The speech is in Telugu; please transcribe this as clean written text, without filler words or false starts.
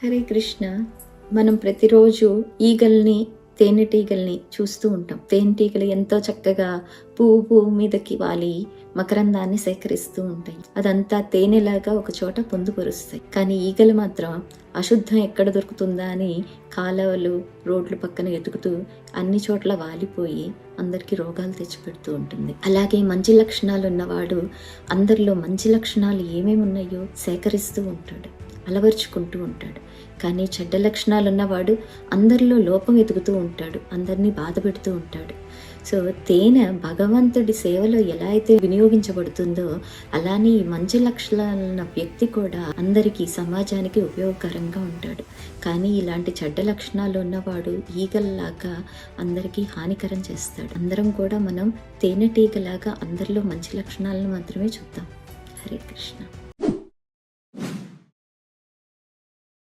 హరే కృష్ణ. మనం ప్రతిరోజు ఈగల్ని, తేనెటీగల్ని చూస్తూ ఉంటాం. తేనెటీగలు ఎంతో చక్కగా పువ్వు మీదకి వాలి మకరందాన్ని సేకరిస్తూ ఉంటాయి. అదంతా తేనెలాగా ఒక చోట పొందుపరుస్తాయి. కానీ ఈగలు మాత్రం అశుద్ధం ఎక్కడ దొరుకుతుందా అని కాలువలు, రోడ్ల పక్కన ఎతుకుతూ అన్ని చోట్ల వాలిపోయి అందరికీ రోగాలు తెచ్చిపెడుతూ ఉంటుంది. అలాగే మంచి లక్షణాలు ఉన్నవాడు అందరిలో మంచి లక్షణాలు ఏమేమి ఉన్నాయో సేకరిస్తూ ఉంటాడు, అలవర్చుకుంటూ ఉంటాడు. కానీ చెడ్డ లక్షణాలు ఉన్నవాడు అందరిలో లోపం ఎదుగుతూ ఉంటాడు, అందరినీ బాధ పెడుతూ ఉంటాడు. సో తేనె భగవంతుడి సేవలో ఎలా అయితే వినియోగించబడుతుందో అలానే ఈ మంచి లక్షణాలున్న వ్యక్తి కూడా అందరికీ, సమాజానికి ఉపయోగకరంగా ఉంటాడు. కానీ ఇలాంటి చెడ్డ లక్షణాలు ఉన్నవాడు ఈగల్లాగా అందరికీ హానికరం చేస్తాడు. అందరం కూడా మనం తేనెటీగలాగా అందరిలో మంచి లక్షణాలను మాత్రమే చూద్దాం. హరే కృష్ణ.